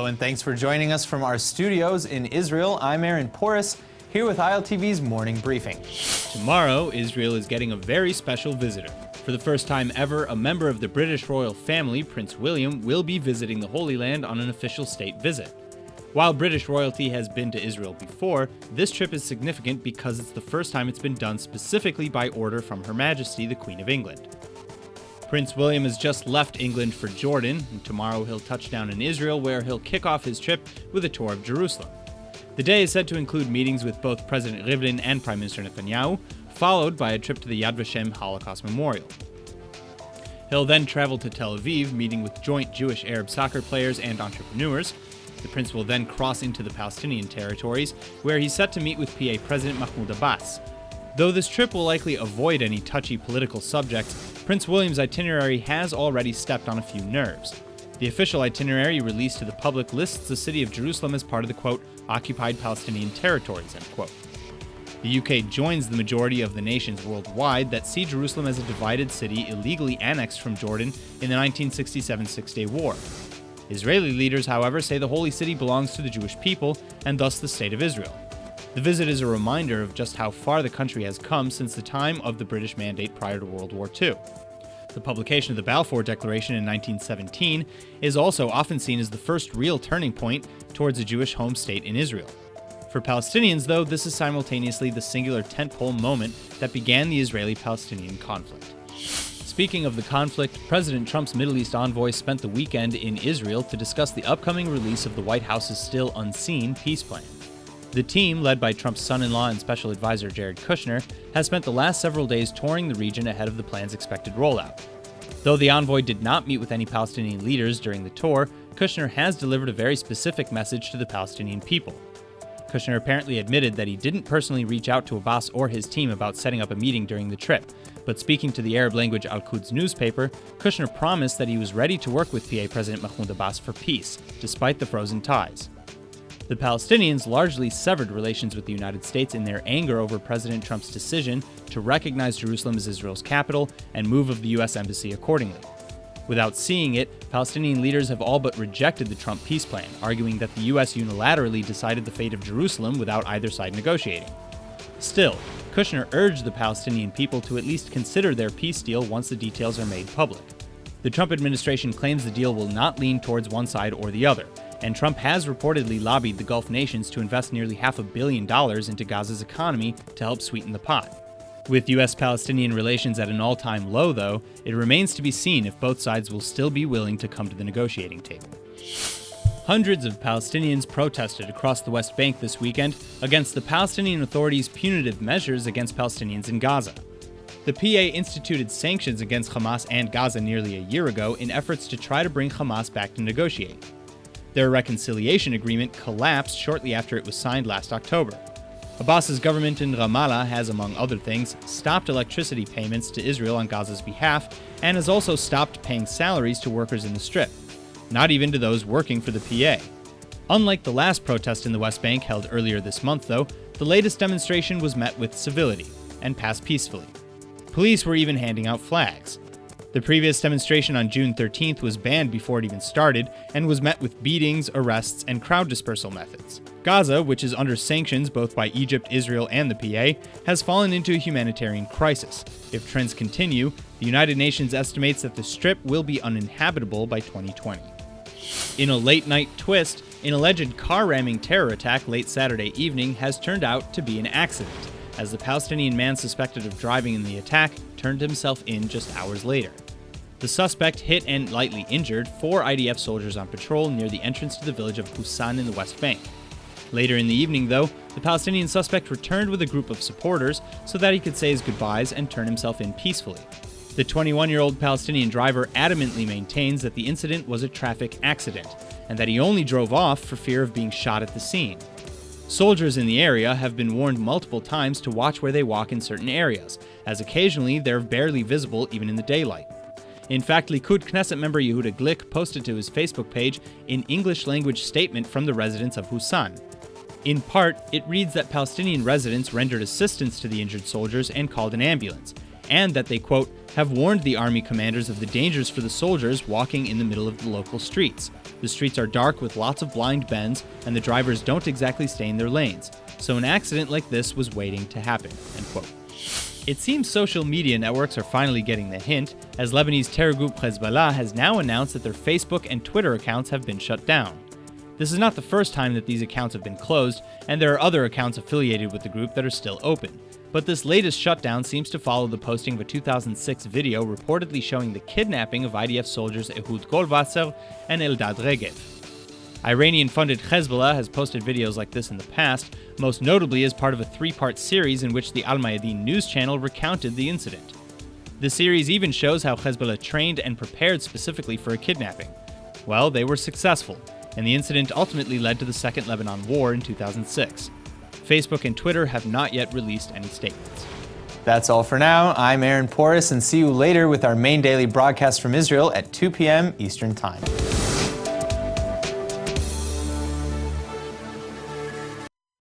and thanks for joining us from our studios in Israel. I'm Aaron Porras, here with ILTV's Morning Briefing. Tomorrow, Israel is getting a very special visitor. For the first time ever, a member of the British royal family, Prince William, will be visiting the Holy Land on an official state visit. While British royalty has been to Israel before, this trip is significant because it's the first time it's been done specifically by order from Her Majesty, the Queen of England. Prince William has just left England for Jordan, and tomorrow he'll touch down in Israel, where he'll kick off his trip with a tour of Jerusalem. The day is said to include meetings with both President Rivlin and Prime Minister Netanyahu, followed by a trip to the Yad Vashem Holocaust Memorial. He'll then travel to Tel Aviv, meeting with joint Jewish-Arab soccer players and entrepreneurs. The prince will then cross into the Palestinian territories, where he's set to meet with PA President Mahmoud Abbas. Though this trip will likely avoid any touchy political subjects, Prince William's itinerary has already stepped on a few nerves. The official itinerary released to the public lists the city of Jerusalem as part of the, quote, occupied Palestinian territories, end quote. The UK joins the majority of the nations worldwide that see Jerusalem as a divided city illegally annexed from Jordan in the 1967 Six-Day War. Israeli leaders, however, say the holy city belongs to the Jewish people and thus the State of Israel. The visit is a reminder of just how far the country has come since the time of the British Mandate prior to World War II. The publication of the Balfour Declaration in 1917 is also often seen as the first real turning point towards a Jewish home state in Israel. For Palestinians, though, this is simultaneously the singular tentpole moment that began the Israeli-Palestinian conflict. Speaking of the conflict, President Trump's Middle East envoy spent the weekend in Israel to discuss the upcoming release of the White House's still unseen peace plan. The team, led by Trump's son-in-law and special advisor Jared Kushner, has spent the last several days touring the region ahead of the plan's expected rollout. Though the envoy did not meet with any Palestinian leaders during the tour, Kushner has delivered a very specific message to the Palestinian people. Kushner apparently admitted that he didn't personally reach out to Abbas or his team about setting up a meeting during the trip, but speaking to the Arab-language Al-Quds newspaper, Kushner promised that he was ready to work with PA President Mahmoud Abbas for peace, despite the frozen ties. The Palestinians largely severed relations with the United States in their anger over President Trump's decision to recognize Jerusalem as Israel's capital and move of the U.S. Embassy accordingly. Without seeing it, Palestinian leaders have all but rejected the Trump peace plan, arguing that the U.S. unilaterally decided the fate of Jerusalem without either side negotiating. Still, Kushner urged the Palestinian people to at least consider their peace deal once the details are made public. The Trump administration claims the deal will not lean towards one side or the other, and Trump has reportedly lobbied the Gulf nations to invest nearly $500 million into Gaza's economy to help sweeten the pot. With U.S.-Palestinian relations at an all-time low, though, it remains to be seen if both sides will still be willing to come to the negotiating table. Hundreds of Palestinians protested across the West Bank this weekend against the Palestinian Authority's punitive measures against Palestinians in Gaza. The PA instituted sanctions against Hamas and Gaza nearly a year ago in efforts to try to bring Hamas back to negotiate. Their reconciliation agreement collapsed shortly after it was signed last October. Abbas's government in Ramallah has, among other things, stopped electricity payments to Israel on Gaza's behalf and has also stopped paying salaries to workers in the Strip, not even to those working for the PA. Unlike the last protest in the West Bank held earlier this month, though, the latest demonstration was met with civility and passed peacefully. Police were even handing out flags. The previous demonstration on June 13th was banned before it even started and was met with beatings, arrests, and crowd dispersal methods. Gaza, which is under sanctions both by Egypt, Israel, and the PA, has fallen into a humanitarian crisis. If trends continue, the United Nations estimates that the Strip will be uninhabitable by 2020. In a late-night twist, an alleged car-ramming terror attack late Saturday evening has turned out to be an accident, as the Palestinian man suspected of driving in the attack turned himself in just hours later. The suspect hit and lightly injured 4 IDF soldiers on patrol near the entrance to the village of Husan in the West Bank. Later in the evening, though, the Palestinian suspect returned with a group of supporters so that he could say his goodbyes and turn himself in peacefully. The 21-year-old Palestinian driver adamantly maintains that the incident was a traffic accident, and that he only drove off for fear of being shot at the scene. Soldiers in the area have been warned multiple times to watch where they walk in certain areas, as occasionally they're barely visible even in the daylight. In fact, Likud Knesset member Yehuda Glick posted to his Facebook page an English-language statement from the residents of Husan. In part, it reads that Palestinian residents rendered assistance to the injured soldiers and called an ambulance, and that they, quote, have warned the army commanders of the dangers for the soldiers walking in the middle of the local streets. The streets are dark with lots of blind bends, and the drivers don't exactly stay in their lanes, so an accident like this was waiting to happen, end quote. It seems social media networks are finally getting the hint, as Lebanese terror group Hezbollah has now announced that their Facebook and Twitter accounts have been shut down. This is not the first time that these accounts have been closed, and there are other accounts affiliated with the group that are still open. But this latest shutdown seems to follow the posting of a 2006 video reportedly showing the kidnapping of IDF soldiers Ehud Golwasser and Eldad Regev. Iranian-funded Hezbollah has posted videos like this in the past, most notably as part of a 3-part series in which the Al Mayadeen news channel recounted the incident. The series even shows how Hezbollah trained and prepared specifically for a kidnapping. Well, they were successful, and the incident ultimately led to the Second Lebanon War in 2006. Facebook and Twitter have not yet released any statements. That's all for now. I'm Aaron Porras, and see you later with our main daily broadcast from Israel at 2 p.m. Eastern Time.